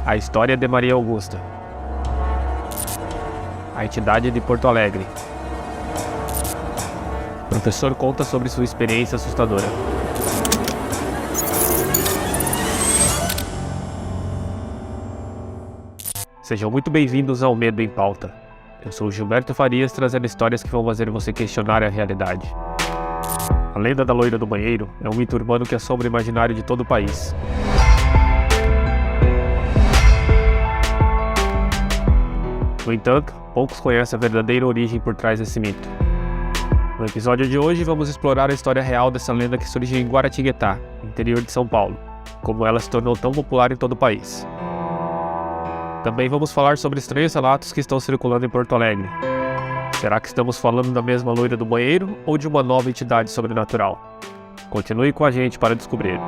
A história de Maria Augusta. A entidade de Porto Alegre. O professor conta sobre sua experiência assustadora. Sejam muito bem-vindos ao Medo em Pauta. Eu sou o Gilberto Farias, trazendo histórias que vão fazer você questionar a realidade. A lenda da loira do banheiro é um mito urbano que assombra o imaginário de todo o país. No entanto, poucos conhecem a verdadeira origem por trás desse mito. No episódio de hoje, vamos explorar a história real dessa lenda que surgiu em Guaratinguetá, interior de São Paulo, como ela se tornou tão popular em todo o país. Também vamos falar sobre estranhos relatos que estão circulando em Porto Alegre. Será que estamos falando da mesma loira do banheiro ou de uma nova entidade sobrenatural? Continue com a gente para descobrir.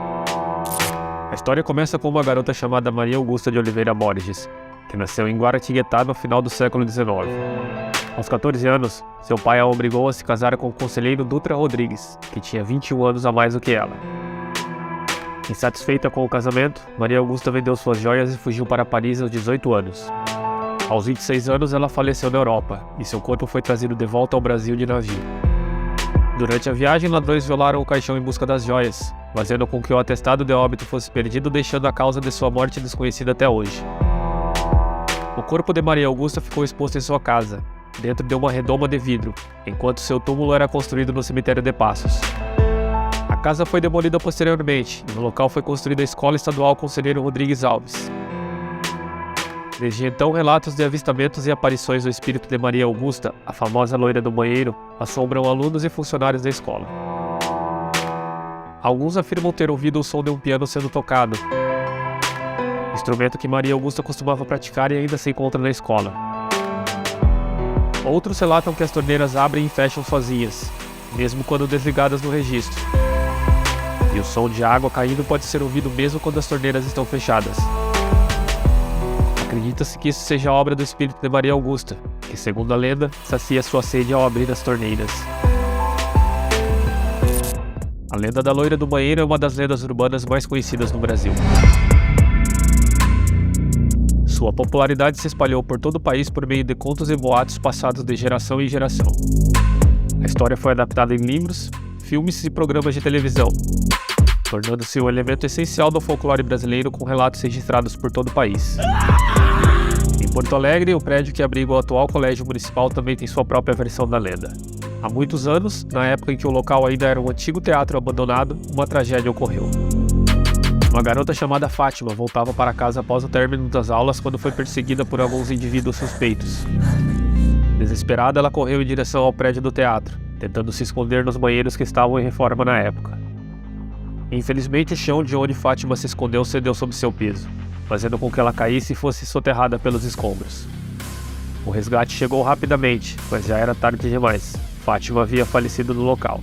A história começa com uma garota chamada Maria Augusta de Oliveira Borges, que nasceu em Guaratinguetá no final do século XIX. Aos 14 anos, seu pai a obrigou a se casar com o conselheiro Dutra Rodrigues, que tinha 21 anos a mais do que ela. Insatisfeita com o casamento, Maria Augusta vendeu suas joias e fugiu para Paris aos 18 anos. Aos 26 anos, ela faleceu na Europa, e seu corpo foi trazido de volta ao Brasil de navio. Durante a viagem, ladrões violaram o caixão em busca das joias, fazendo com que o atestado de óbito fosse perdido, deixando a causa de sua morte desconhecida até hoje. O corpo de Maria Augusta ficou exposto em sua casa, dentro de uma redoma de vidro, enquanto seu túmulo era construído no cemitério de Passos. A casa foi demolida posteriormente, e no local foi construída a Escola Estadual Conselheiro Rodrigues Alves. Desde então, relatos de avistamentos e aparições do espírito de Maria Augusta, a famosa loira do banheiro, assombram alunos e funcionários da escola. Alguns afirmam ter ouvido o som de um piano sendo tocado, instrumento que Maria Augusta costumava praticar e ainda se encontra na escola. Outros relatam que as torneiras abrem e fecham sozinhas, mesmo quando desligadas no registro. E o som de água caindo pode ser ouvido mesmo quando as torneiras estão fechadas. Acredita-se que isso seja obra do espírito de Maria Augusta, que, segundo a lenda, sacia sua sede ao abrir as torneiras. A lenda da loira do banheiro é uma das lendas urbanas mais conhecidas no Brasil. Sua popularidade se espalhou por todo o país por meio de contos e boatos passados de geração em geração. A história foi adaptada em livros, filmes e programas de televisão, tornando-se um elemento essencial do folclore brasileiro com relatos registrados por todo o país. Em Porto Alegre, o prédio que abriga o atual colégio municipal também tem sua própria versão da lenda. Há muitos anos, na época em que o local ainda era um antigo teatro abandonado, uma tragédia ocorreu. Uma garota chamada Fátima voltava para casa após o término das aulas quando foi perseguida por alguns indivíduos suspeitos. Desesperada, ela correu em direção ao prédio do teatro, tentando se esconder nos banheiros que estavam em reforma na época. Infelizmente, o chão de onde Fátima se escondeu cedeu sob seu peso, fazendo com que ela caísse e fosse soterrada pelos escombros. O resgate chegou rapidamente, mas já era tarde demais. Fátima havia falecido no local.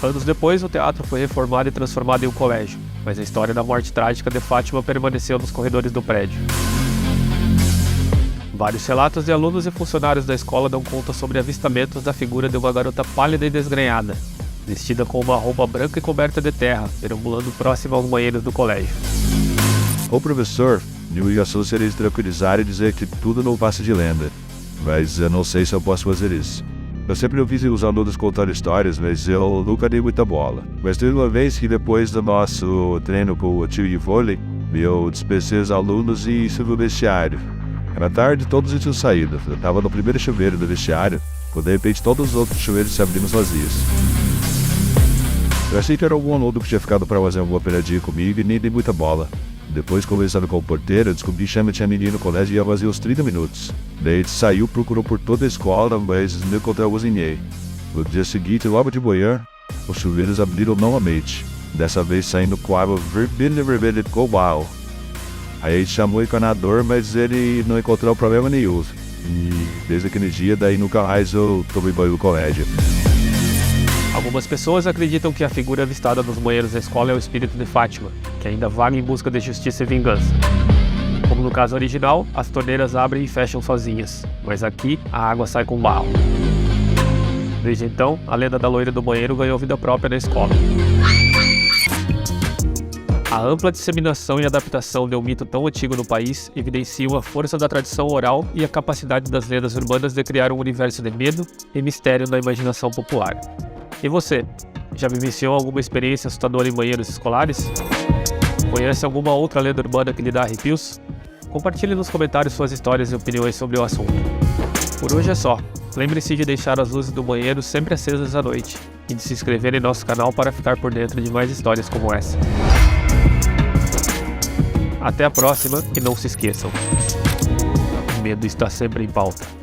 Anos depois, o teatro foi reformado e transformado em um colégio, mas a história da morte trágica de Fátima permaneceu nos corredores do prédio. Vários relatos de alunos e funcionários da escola dão conta sobre avistamentos da figura de uma garota pálida e desgrenhada, vestida com uma roupa branca e coberta de terra, perambulando próximo aos banheiros do colégio. Ô professor, eu só seria tranquilizar e dizer que tudo não passa de lenda, mas eu não sei se eu posso fazer isso. Eu sempre ouvi os alunos contar histórias, mas eu nunca dei muita bola. Mas teve uma vez que depois do nosso treino com o tio de vôlei, eu dispensei os alunos e subi no vestiário. Era tarde, todos tinham saído. Eu estava no primeiro chuveiro do vestiário, quando de repente todos os outros chuveiros se abriram sozinhos. Eu achei que era algum aluno que tinha ficado para fazer alguma pegadinha comigo e nem dei muita bola. Depois, conversando com o porteiro, eu descobri que tinha menino no colégio e ia fazer uns 30 minutos. Daí ele saiu, procurou por toda a escola, mas não encontrou ninguém. No dia seguinte, logo de manhã, os chuveiros abriram novamente. Dessa vez saindo com água vermelha de cobal. Aí ele chamou o encanador, mas ele não encontrou problema nenhum. E desde aquele dia, daí nunca mais eu tomei banho no colégio. Algumas pessoas acreditam que a figura avistada nos banheiros da escola é o espírito de Fátima, que ainda vaga em busca de justiça e vingança. Como no caso original, as torneiras abrem e fecham sozinhas, mas aqui a água sai com barro. Desde então, a lenda da loira do banheiro ganhou vida própria na escola. A ampla disseminação e adaptação de um mito tão antigo no país evidenciam a força da tradição oral e a capacidade das lendas urbanas de criar um universo de medo e mistério na imaginação popular. E você, já vivenciou alguma experiência assustadora em banheiros escolares? Conhece alguma outra lenda urbana que lhe dá arrepios? Compartilhe nos comentários suas histórias e opiniões sobre o assunto. Por hoje é só. Lembre-se de deixar as luzes do banheiro sempre acesas à noite e de se inscrever em nosso canal para ficar por dentro de mais histórias como essa. Até a próxima e não se esqueçam, o medo está sempre em pauta.